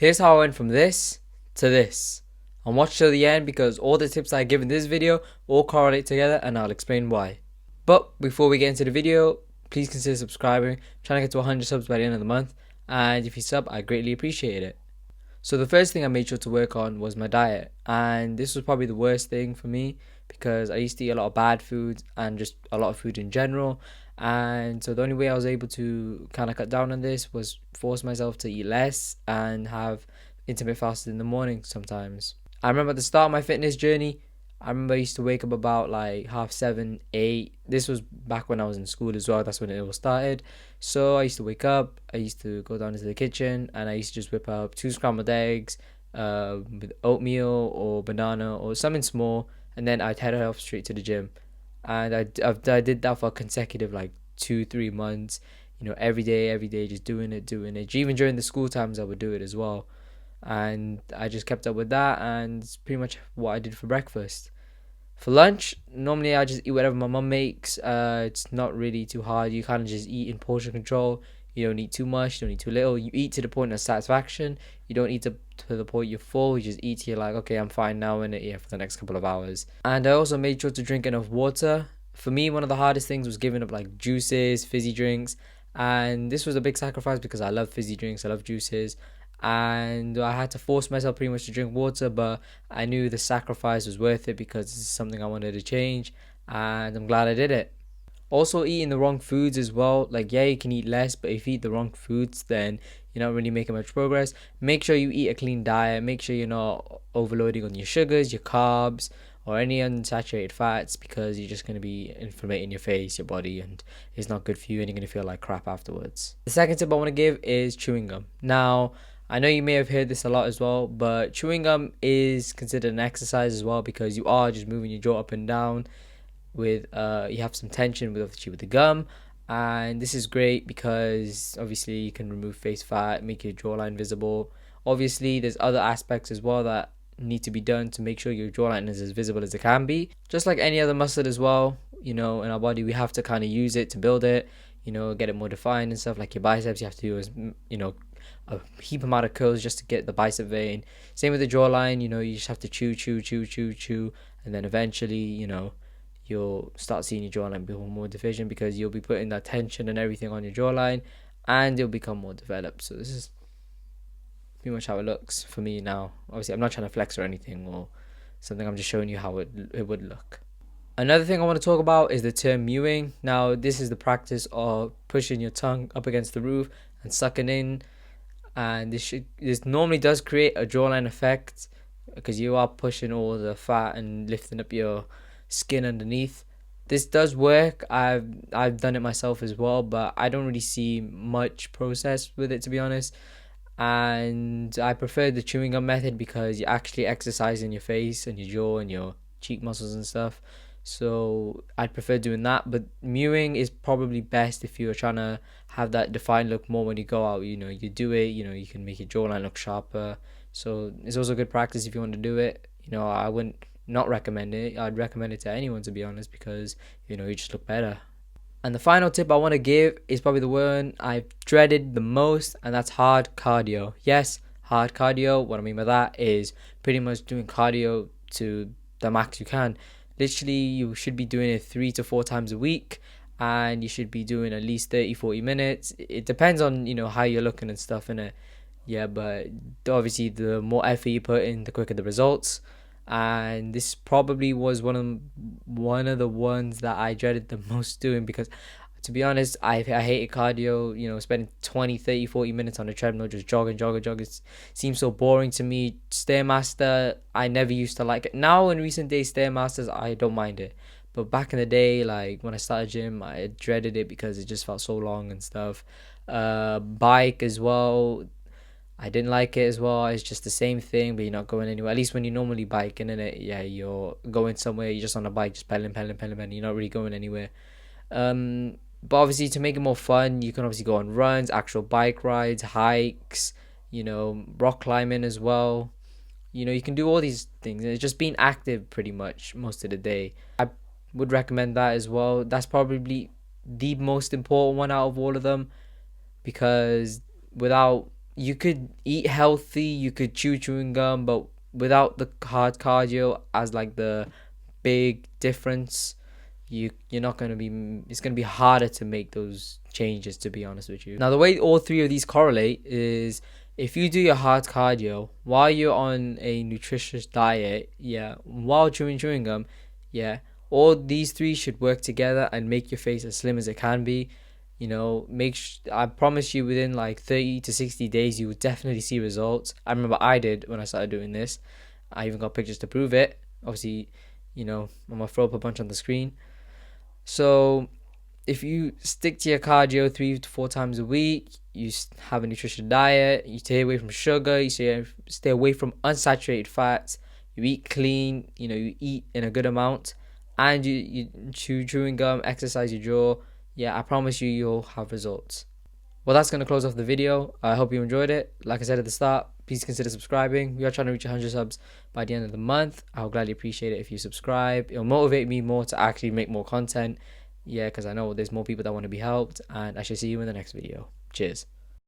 Here's how I went from this to this. And watch till the end because all the tips I give in this video all correlate together and I'll explain why. But before we get into the video, please consider subscribing. I'm trying to get to 100 subs by the end of the month, and if you sub, I greatly appreciate it. So the first thing I made sure to work on was my diet, and this was probably the worst thing for me because I used to eat a lot of bad foods and just a lot of food in general. And so the only way I was able to kind of cut down on this was force myself to eat less and have intermittent fasting in the morning sometimes. I remember at the start of my fitness journey, I remember I used to wake up about like 7:30, 8. This was back when I was in school as well. That's when it all started. So I used to wake up, I used to go down into the kitchen, and I used to just whip up 2 scrambled eggs with oatmeal or banana or something small, and then I'd head off straight to the gym. And I did that for consecutive like 2-3 months. Every day, just doing it. Even during the school times, I would do it as well. And I just kept up with that, and it's pretty much what I did for breakfast. For lunch, normally I just eat whatever my mum makes. It's not really too hard. You kind of just eat in portion control. You don't eat too much, you don't eat too little. You eat to the point of satisfaction. You don't eat to the point you're full. You just eat till you're like, okay, I'm fine now, and for the next couple of hours. And I also made sure to drink enough water. For me, one of the hardest things was giving up like juices, fizzy drinks. And this was a big sacrifice because I love fizzy drinks, I love juices. And I had to force myself pretty much to drink water, but I knew the sacrifice was worth it because this is something I wanted to change, and I'm glad I did it. Also, eating the wrong foods as well. Like, yeah, you can eat less, but if you eat the wrong foods, then you're not really making much progress. Make sure you eat a clean diet. Make sure you're not overloading on your sugars, your carbs, or any unsaturated fats, because you're just going to be inflamming your face, your body, and it's not good for you, and you're going to feel like crap afterwards. The second tip I want to give is chewing gum. Now, I know you may have heard this a lot as well, but chewing gum is considered an exercise as well because you are just moving your jaw up and down with you have some tension with the gum. And this is great because obviously you can remove face fat, make your jawline visible. Obviously there's other aspects as well that need to be done to make sure your jawline is as visible as it can be. Just like any other muscle as well, in our body, we have to kind of use it to build it, get it more defined and stuff. Like your biceps, you have to do a heap amount of curls just to get the bicep vein. Same with the jawline, you just have to chew, and then eventually, you'll start seeing your jawline become more deficient because you'll be putting that tension and everything on your jawline, and it'll become more developed. So this is pretty much how it looks for me now. Obviously, I'm not trying to flex or anything or something. I'm just showing you how it would look. Another thing I want to talk about is the term mewing. Now, this is the practice of pushing your tongue up against the roof and sucking in. And this normally does create a jawline effect because you are pushing all the fat and lifting up your skin underneath. This does work. I've done it myself as well, but I don't really see much process with it, to be honest. And I prefer the chewing gum method because you're actually exercising your face and your jaw and your cheek muscles and stuff. So I'd prefer doing that, but mewing is probably best if you're trying to have that defined look more when you go out. You do it, you can make your jawline look sharper. So it's also good practice if you want to do it. I wouldn't not recommend it. I'd recommend it to anyone, to be honest, because you just look better. And the final tip I want to give is probably the one I've dreaded the most, and that's hard cardio. Yes, hard cardio. What I mean by that is pretty much doing cardio to the max you can. Literally, you should be doing it 3 to 4 times a week, and you should be doing at least 30-40 minutes. It depends on how you're looking and stuff, innit? Yeah, but obviously the more effort you put in, the quicker the results. And this probably was one of the ones that I dreaded the most doing because, to be honest, I hated cardio. Spending 20, 30, 40 minutes on a treadmill just jogging. It seems so boring to me. Stairmaster, I never used to like it. Now in recent days, Stairmasters, I don't mind it. But back in the day, like when I started gym, I dreaded it because it just felt so long and stuff. Bike as well, I didn't like it as well. It's just the same thing, but you're not going anywhere. At least when you normally biking, innit? Yeah, you're going somewhere, you're just on a bike, just pedaling. You're not really going anywhere. But obviously, to make it more fun, you can obviously go on runs, actual bike rides, hikes, rock climbing as well. You can do all these things. It's just being active pretty much most of the day. I would recommend that as well. That's probably the most important one out of all of them because without you could eat healthy, you could chew chewing gum, but without the hard cardio as like the big difference, you're not going to be, it's going to be harder to make those changes, to be honest with you. Now the way all three of these correlate is if you do your hard cardio while you're on a nutritious diet, yeah, while chewing gum, yeah, all these three should work together and make your face as slim as it can be. You know, I promise you, within like 30 to 60 days you will definitely see results. I remember I did when I started doing this. I even got pictures to prove it. Obviously, you know, I'm gonna throw up a bunch on the screen. So if you stick to your cardio 3 to 4 times a week, you have a nutritious diet, you stay away from sugar, you stay away from unsaturated fats, you eat clean, you know, you eat in a good amount, and you chew chewing gum, exercise your jaw, yeah, I promise you, you'll have results. Well, that's going to close off the video. I hope you enjoyed it. Like I said at the start, please consider subscribing. We are trying to reach 100 subs by the end of the month. I'll gladly appreciate it if you subscribe. It'll motivate me more to actually make more content. Yeah, because I know there's more people that want to be helped. And I shall see you in the next video. Cheers.